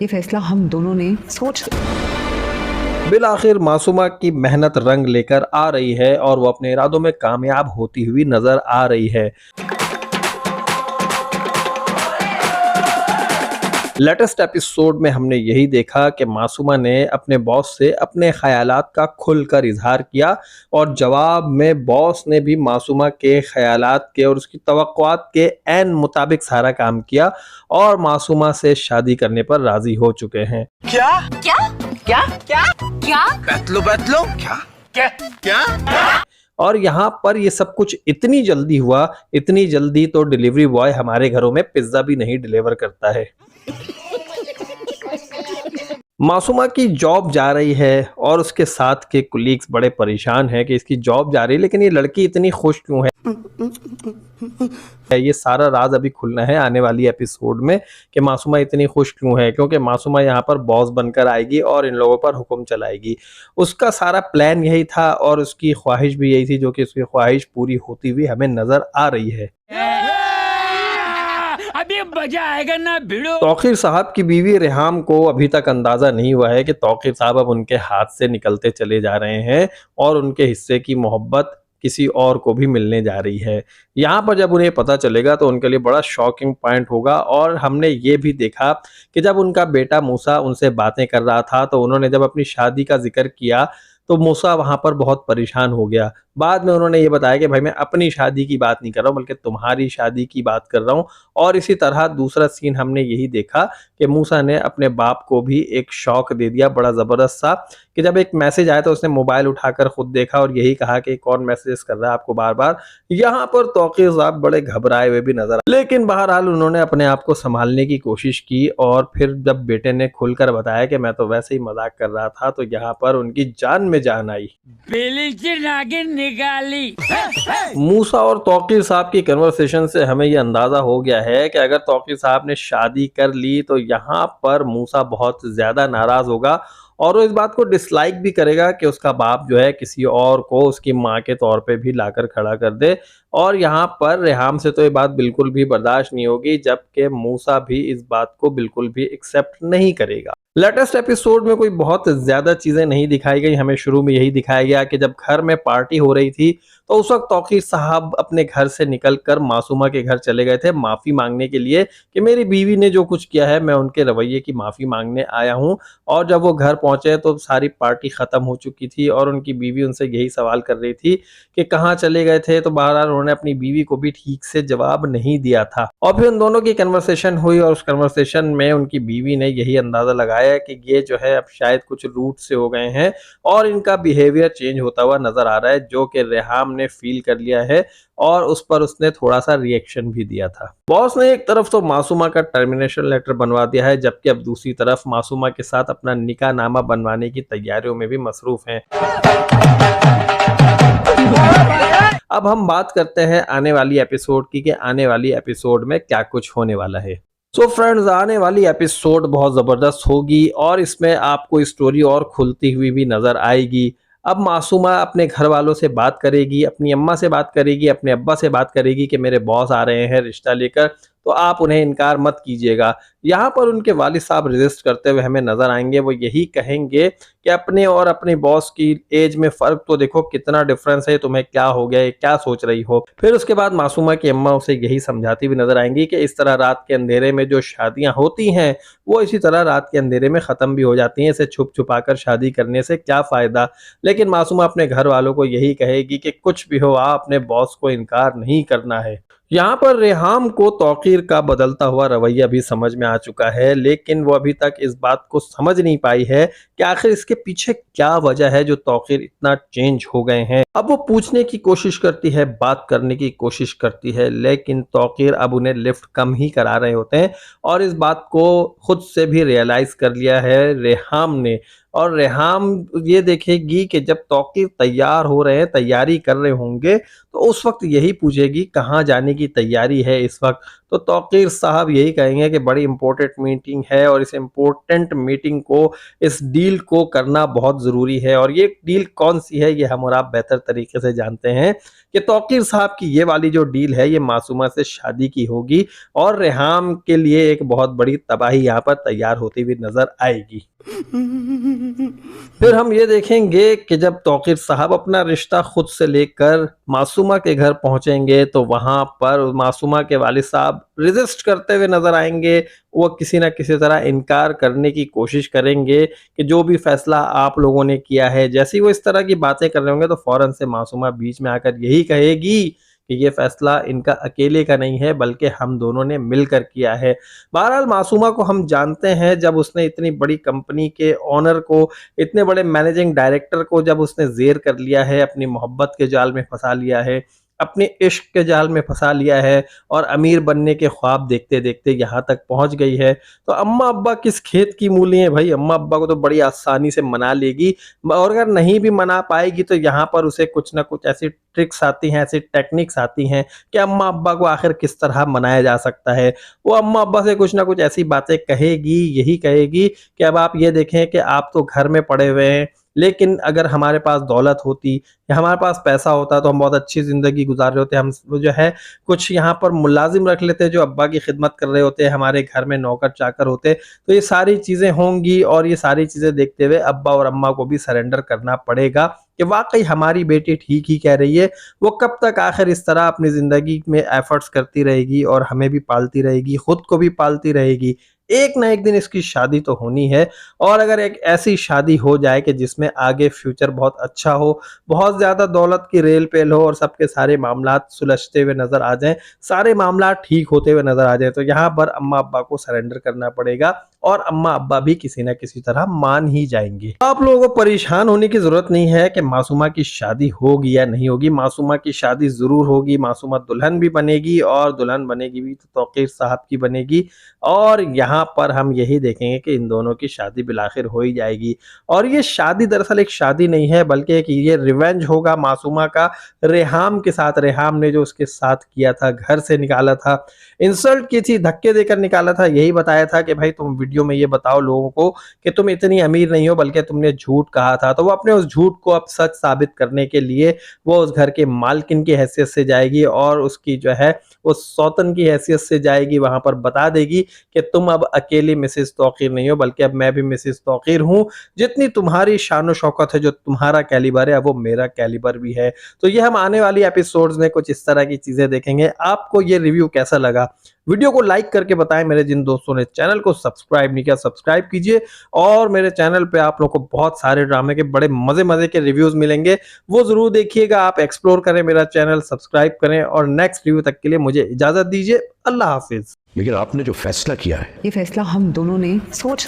ये फैसला हम दोनों ने सोच बिल आखिर मासूमा की मेहनत रंग लेकर आ रही है और वो अपने इरादों में कामयाब होती हुई नजर आ रही है। लेटेस्ट एपिसोड में हमने यही देखा कि मासूमा ने अपने बॉस से अपने ख्यालात का खुलकर इजहार किया और जवाब में बॉस ने भी मासूमा के ख्यालात के और उसकी तवक्कुआत के ऐन मुताबिक सारा काम किया और मासूमा से शादी करने पर राजी हो चुके हैं। क्या क्या क्या क्या क्या बैतलो क्या क्या क्या। और यहाँ पर ये सब कुछ इतनी जल्दी हुआ, इतनी जल्दी तो डिलीवरी बॉय हमारे घरों में पिज्जा भी नहीं डिलीवर करता है। मासूमा की जॉब जा रही है और उसके साथ के कुलीग्स बड़े परेशान हैं कि इसकी जॉब जा रही है लेकिन ये लड़की इतनी खुश क्यों है। ये सारा राज अभी खुलना है आने वाली एपिसोड में कि मासूमा इतनी खुश क्यों है, क्योंकि मासूमा यहाँ पर बॉस बनकर आएगी और इन लोगों पर हुक्म चलाएगी। उसका सारा प्लान यही था और उसकी ख्वाहिश भी यही थी, जो कि उसकी ख्वाहिश पूरी होती हुई हमें नजर आ रही है। अभी मजा आएगा ना भिड़ो। तौकीर साहब की बीवी रेहाम को अभी तक अंदाजा नहीं हुआ है कि तौकीर साहब अब उनके हाथ से निकलते चले जा रहे हैं और उनके हिस्से की मोहब्बत किसी और को भी मिलने जा रही है। यहाँ पर जब उन्हें पता चलेगा तो उनके लिए बड़ा शॉकिंग पॉइंट होगा। और हमने ये भी देखा कि जब उनका बेटा मूसा उनसे बातें कर रहा था तो उन्होंने जब अपनी शादी का जिक्र किया तो मूसा वहां पर बहुत परेशान हो गया। बाद में उन्होंने ये बताया कि भाई मैं अपनी शादी की बात नहीं कर रहा हूँ बल्कि तुम्हारी शादी की बात कर रहा हूँ। और इसी तरह दूसरा सीन हमने यही देखा कि मूसा ने अपने बाप को भी एक शौक दे दिया बड़ा ज़बरदस्त सा, कि जब एक मैसेज आया तो उसने मोबाइल उठाकर खुद देखा और यही कहा कि कौन मैसेज कर रहा है आपको बार बार। यहाँ पर तौकीर साहब बड़े घबराए हुए भी नजर आए, लेकिन बहरहाल उन्होंने अपने आप को संभालने की कोशिश की और फिर जब बेटे ने खुलकर बताया कि मैं तो वैसे ही मजाक कर रहा था तो यहाँ पर उनकी जान में जान आई। निकाली। मूसा और तौकीर साहब की कन्वर्सेशन से हमें ये अंदाजा हो गया है कि अगर तौकीर साहब ने शादी कर ली तो यहाँ पर मूसा बहुत ज्यादा नाराज होगा और वो इस बात को डिसलाइक भी करेगा कि उसका बाप जो है किसी और को उसकी माँ के तौर पे भी लाकर खड़ा कर दे। और यहाँ पर रेहाम से तो ये बात बिल्कुल भी बर्दाश्त नहीं होगी, जबकि मूसा भी इस बात को बिल्कुल भी एक्सेप्ट नहीं करेगा। लेटेस्ट एपिसोड में कोई बहुत ज्यादा चीजें नहीं दिखाई गई। हमें शुरू में यही दिखाया गया कि जब घर में पार्टी हो रही थी तो उस वक्त तौकीर साहब अपने घर से निकलकर मासूमा के घर चले गए थे माफी मांगने के लिए कि मेरी बीवी ने जो कुछ किया है मैं उनके रवैये की माफी मांगने आया हूं। और जब वो घर पहुंचे तो सारी पार्टी खत्म हो चुकी थी और उनकी बीवी उनसे यही सवाल कर रही थी कि कहाँ चले गए थे। तो बहरहाल उन्होंने अपनी बीवी को भी ठीक से जवाब नहीं दिया था और फिर उन दोनों की कन्वर्सेशन हुई और उस कन्वर्सेशन में उनकी बीवी ने यही अंदाजा लगाया कि ये जो है अब शायद कुछ रूट से हो गए हैं और इनका बिहेवियर चेंज होता हुआ नजर आ रहा है, जो कि रेहाम ने फील कर लिया है और उस पर उसने थोड़ा सा रिएक्शन भी दिया था। बॉस ने एक तरफ तो मासूमा का टर्मिनेशन लेटर बनवा दिया है, जबकि अब दूसरी तरफ मासूमा के साथ अपना निकाह नामा बनवाने की तैयारियों में भी मसरूफ हैं। अब हम बात करते हैं आने वाली एपिसोड की कि आने वाली एपिसोड में क्या कुछ होने वाला है। सो फ्रेंड्स, आने वाली एपिसोड बहुत ज़बरदस्त होगी और इसमें आपको स्टोरी और खुलती हुई भी नज़र आएगी। अब मासूमा अपने घर वालों से बात करेगी, अपनी अम्मा से बात करेगी, अपने अब्बा से बात करेगी कि मेरे बॉस आ रहे हैं रिश्ता लेकर, तो आप उन्हें इनकार मत कीजिएगा। यहाँ पर उनके वालिद साहब रेजिस्ट करते हुए हमें नजर आएंगे। वो यही कहेंगे कि अपने और अपने बॉस की एज में फ़र्क तो देखो कितना डिफरेंस है, तुम्हें क्या हो गया है, क्या सोच रही हो। फिर उसके बाद मासूमा की अम्मा उसे यही समझाती हुई नजर आएंगी कि इस तरह रात के अंधेरे में जो शादियां होती हैं वो इसी तरह रात के अंधेरे में ख़त्म भी हो जाती हैं, इसे छुप छुपा कर शादी करने से क्या फ़ायदा। लेकिन मासूमा अपने घर वालों को यही कहेगी कि कुछ भी हो आप अपने बॉस को इनकार नहीं करना है। यहाँ पर रेहाम को तौकीर का बदलता हुआ रवैया भी समझ में आ चुका है, लेकिन वो अभी तक इस बात को समझ नहीं पाई है कि आखिर इसके पीछे क्या वजह है जो तौकीर इतना चेंज हो गए हैं। अब वो पूछने की कोशिश करती है, बात करने की कोशिश करती है, लेकिन तौकीर अब उन्हें लिफ्ट कम ही करा रहे होते हैं और इस बात को खुद से भी रियलाइज कर लिया है रेहाम ने। और रेहाम ये देखेगी कि जब तौकीर तैयार हो रहे हैं, तैयारी कर रहे होंगे, तो उस वक्त यही पूछेगी कहाँ जाने की तैयारी है इस वक्त। तो तौकीर साहब यही कहेंगे कि बड़ी इंपॉर्टेंट मीटिंग है और इस इंपॉर्टेंट मीटिंग को, इस डील को करना बहुत ज़रूरी है। और ये डील कौन सी है ये हम और आप बेहतर तरीके से जानते हैं कि तौकीर साहब की ये वाली जो डील है ये मासूमा से शादी की होगी और रेहाम के लिए एक बहुत बड़ी तबाही यहाँ पर तैयार होती हुई नजर आएगी। फिर हम ये देखेंगे कि जब तौकीर साहब अपना रिश्ता खुद से लेकर मासूमा के घर पहुंचेंगे तो वहां पर मासूमा के वालिद साहब रेजिस्ट करते हुए नजर आएंगे। वो किसी ना किसी तरह इनकार करने की कोशिश करेंगे कि जो भी फैसला आप लोगों ने किया है। जैसे ही वो इस तरह की बातें कर रहे होंगे तो फौरन से मासूमा बीच में आकर यही कहेगी कि ये फैसला इनका अकेले का नहीं है बल्कि हम दोनों ने मिलकर किया है। बहरहाल मासूमा को हम जानते हैं, जब उसने इतनी बड़ी कंपनी के ओनर को, इतने बड़े मैनेजिंग डायरेक्टर को जब उसने जेर कर लिया है, अपनी मोहब्बत के जाल में फंसा लिया है, अपने इश्क के जाल में फंसा लिया है और अमीर बनने के ख्वाब देखते देखते यहाँ तक पहुंच गई है, तो अम्मा अब्बा किस खेत की मूली है भाई। अम्मा अब्बा को तो बड़ी आसानी से मना लेगी और अगर नहीं भी मना पाएगी तो यहाँ पर उसे कुछ ना कुछ ऐसी ट्रिक्स आती हैं, ऐसी टेक्निक्स आती हैं कि अम्मा अब्बा को आखिर किस तरह मनाया जा सकता है। वो अम्मा अब्बा से कुछ ना कुछ ऐसी बातें कहेगी, यही कहेगी कि अब आप ये देखें कि आप तो घर में पड़े हुए हैं, लेकिन अगर हमारे पास दौलत होती या हमारे पास पैसा होता तो हम बहुत अच्छी ज़िंदगी गुजार रहे होते। हम जो है कुछ यहाँ पर मुलाजिम रख लेते जो अब्बा की खिदमत कर रहे होते, हमारे घर में नौकर चाकर होते, तो ये सारी चीज़ें होंगी और ये सारी चीज़ें देखते हुए अब्बा और अम्मा को भी सरेंडर करना पड़ेगा कि वाकई हमारी बेटी ठीक ही कह रही है। वो कब तक आखिर इस तरह अपनी ज़िंदगी में एफर्ट्स करती रहेगी और हमें भी पालती रहेगी, खुद को भी पालती रहेगी। एक ना एक दिन इसकी शादी तो होनी है और अगर एक ऐसी शादी हो जाए कि जिसमें आगे फ्यूचर बहुत अच्छा हो, बहुत ज़्यादा दौलत की रेल पेल हो और सबके सारे मामलात सुलझते हुए नज़र आ जाएं, सारे मामलात ठीक होते हुए नज़र आ जाए, तो यहाँ पर अम्मा अब्बा को सरेंडर करना पड़ेगा और अम्मा अब्बा भी किसी न किसी तरह मान ही जाएंगे। आप लोगों को परेशान होने की जरूरत नहीं है कि मासूमा की शादी होगी या नहीं होगी। मासूमा की शादी जरूर होगी, मासूमा दुल्हन भी बनेगी और दुल्हन बनेगी भी तो तौकीर साहब की बनेगी और यहाँ पर हम यही देखेंगे कि इन दोनों की शादी बिलाखिर हो ही जाएगी। और ये शादी दरअसल एक शादी नहीं है बल्कि एक ये रिवेंज होगा मासूमा का रेहाम के साथ। रेहाम ने जो उसके साथ किया था, घर से निकाला था, इंसल्ट की थी, धक्के देकर निकाला था, यही बताया था कि भाई तुम वीडियो में ये बताओ लोगों को कि तुम इतनी अमीर नहीं हो बल्कि तुमने झूठ कहा था। तो वो अपने उस झूठ को अब सच साबित करने के लिए वो उस घर के मालकिन की हैसियत से जाएगी और उसकी जो है वो सौतन की हैसियत से जाएगी, वहां पर बता देगी कि तुम अब अकेली मिसेस तौकीर नहीं हो बल्कि अब मैं भी मिसेस तौकीर हूं। जितनी तुम्हारी शान शौकत है, जो तुम्हारा कैलिबर है, वो मेरा कैलिबर भी है। तो ये हम आने वाली एपिसोड्स में कुछ इस तरह की चीजें देखेंगे। आपको ये रिव्यू कैसा लगा? वीडियो को लाइक करके बताएं। मेरे जिन दोस्तों ने चैनल को सब्सक्राइब नहीं किया सब्सक्राइब कीजिए और मेरे चैनल पे आप लोगों को बहुत सारे ड्रामे के बड़े मजे के रिव्यूज मिलेंगे, वो जरूर देखिएगा। आप एक्सप्लोर करें मेरा चैनल, सब्सक्राइब करें और नेक्स्ट रिव्यू तक के लिए मुझे इजाजत दीजिए। अल्लाह हाफिज। लेकिन आपने जो फैसला किया है, ये फैसला हम दोनों ने सोच